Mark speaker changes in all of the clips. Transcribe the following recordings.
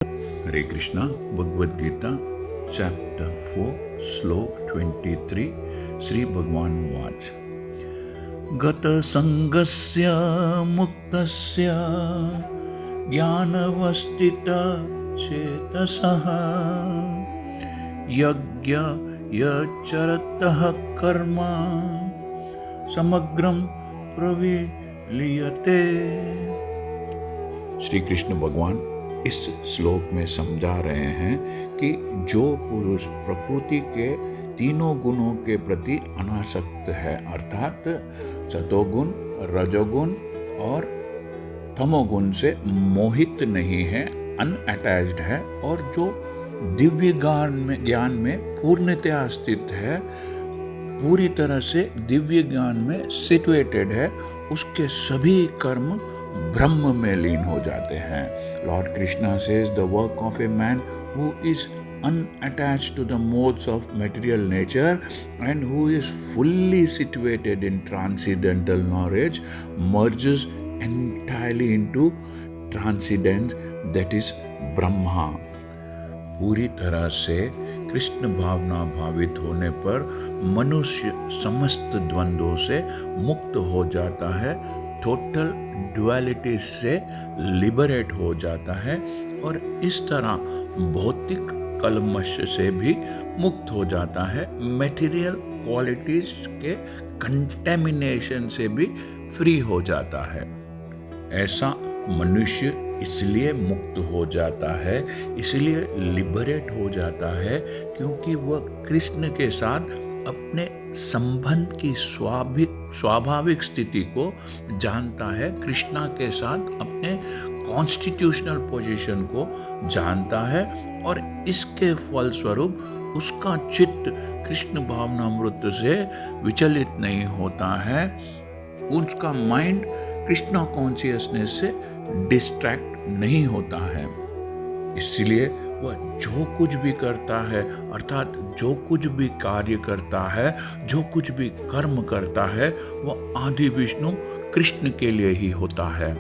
Speaker 1: हरे Krishna Bhagavad Gita chapter 4 श्लोक 23 श्री भगवान उवाच गत संगस्य मुक्तस्य ज्ञानवस्थित चेतसः यज्ञ यचरतः कर्म समग्रम प्रविलीयते। श्री कृष्ण भगवान इस श्लोक में समझा रहे हैं कि जो पुरुष प्रकृति के तीनों गुणों के प्रति अनासक्त है, अर्थात सतोगुण, रजोगुण और तमोगुण से मोहित नहीं है, अनअटैच्ड है, और जो दिव्य ज्ञान में पूर्णतया स्थित है, पूरी तरह से दिव्य ज्ञान में सिचुएटेड है, उसके सभी कर्म ब्रह्म में लीन हो जाते हैं। Lord Krishna says the work of a man who is unattached to the modes of material nature and who is fully situated in transcendental knowledge merges entirely into transcendence, that is Brahma। पूरी तरह से कृष्ण भावना भावित होने पर मनुष्य समस्त द्वंद्वों से मुक्त हो जाता है, टोटल ड्युअलिटी से लिबरेट हो जाता है, और इस तरह भौतिक कलमश से भी मुक्त हो जाता है, मटेरियल क्वालिटीज के कंटेमिनेशन से भी फ्री हो जाता है। ऐसा मनुष्य इसलिए मुक्त हो जाता है, इसलिए लिबरेट हो जाता है, क्योंकि वह कृष्ण के साथ अपने संबंध की स्वाभाविक स्थिति को जानता है, कृष्णा के साथ अपने कॉन्स्टिट्यूशनल पोजीशन को जानता है, और इसके फलस्वरूप उसका चित्त कृष्ण भावनामृत से विचलित नहीं होता है, उसका माइंड कृष्णा कॉन्शियसनेस से डिस्ट्रैक्ट नहीं होता है। इसलिए वह जो कुछ भी करता है, अर्थात जो कुछ भी कार्य करता है, जो कुछ भी कर्म करता है, वह आदि विष्णु कृष्ण के लिए ही होता है,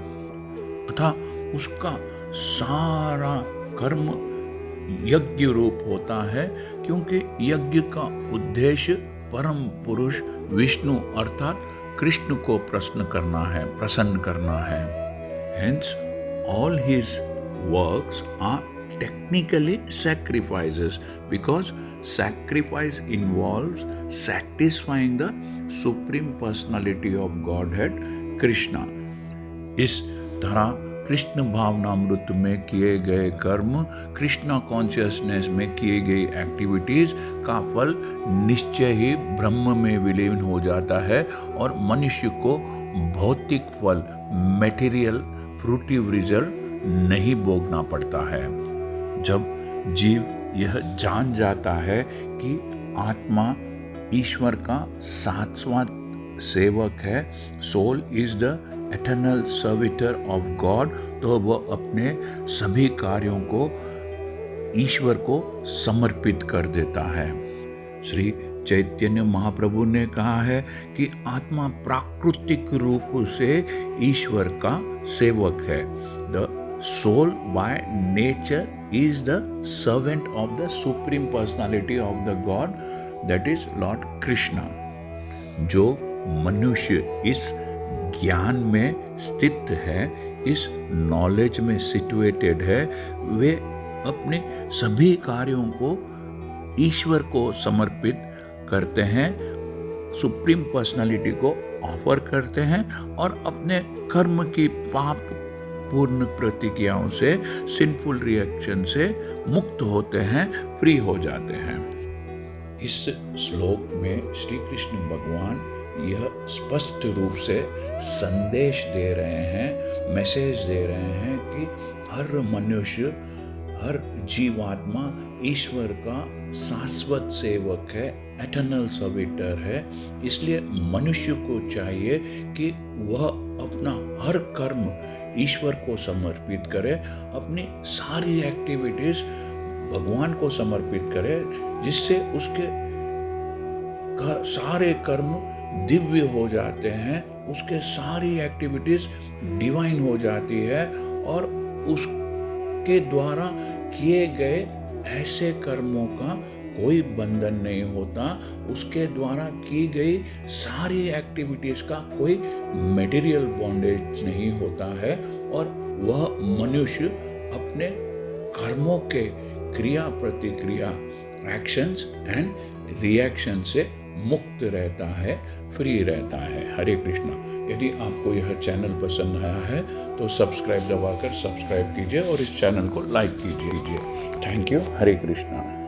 Speaker 1: तथा उसका सारा कर्म यज्ञ रूप होता है, क्योंकि यज्ञ का उद्देश्य परम पुरुष विष्णु अर्थात कृष्ण को प्रसन्न करना है। Hence, all his works are technically sacrifices, because sacrifice involves satisfying the supreme personality of Godhead Krishna। इस तरह कृष्ण भावनामृत में किए गए कर्म, कृष्णा कॉन्शियसनेस में किए गई एक्टिविटीज का फल निश्चय ही ब्रह्म में विलीन हो जाता है, और मनुष्य को भौतिक फल, मेटीरियल फ्रूटिव रिजल्ट नहीं भोगना पड़ता है। जब जीव यह जान जाता है कि आत्मा ईश्वर का सातवां सेवक है, soul is the eternal servitor of God, तो वह अपने सभी कार्यों को ईश्वर को समर्पित कर देता है। श्री चैतन्य महाप्रभु ने कहा है कि आत्मा प्राकृतिक रूप से ईश्वर का सेवक है। The soul by nature is the servant of the supreme personality of the God, that is lord Krishna. जो मनुष्य इस ज्ञान में स्थित है, इस नॉलेज में सिचुएटेड है, वे अपने सभी कार्यों को ईश्वर को समर्पित करते हैं, सुप्रीम पर्सनालिटी को ऑफर करते हैं, और अपने कर्म की पाप पूर्ण प्रतिक्रियाओं से, सिंफुल रिएक्शन से मुक्त होते हैं, फ्री हो जाते हैं। इस श्लोक में श्री कृष्ण भगवान यह स्पष्ट रूप से संदेश दे रहे हैं, मैसेज दे रहे हैं कि हर मनुष्य, हर जीवात्मा ईश्वर का शाश्वत सेवक है, एटर्नल सर्विटर है। इसलिए मनुष्य को चाहिए कि वह अपना हर कर्म ईश्वर को समर्पित करे, अपनी सारी एक्टिविटीज भगवान को समर्पित करे, जिससे उसके सारे कर्म दिव्य हो जाते हैं, उसके सारी एक्टिविटीज डिवाइन हो जाती है, और उस के द्वारा किए गए ऐसे कर्मों का कोई बंधन नहीं होता, उसके द्वारा की गई सारी एक्टिविटीज का कोई मटेरियल बॉन्डेज नहीं होता है, और वह मनुष्य अपने कर्मों के क्रिया प्रतिक्रिया एक्शंस एंड रिएक्शन से मुक्त रहता है, फ्री रहता है। हरे कृष्णा। यदि आपको यह चैनल पसंद आया है तो सब्सक्राइब दबाकर सब्सक्राइब कीजिए और इस चैनल को लाइक कीजिए। Thank you. हरे कृष्णा।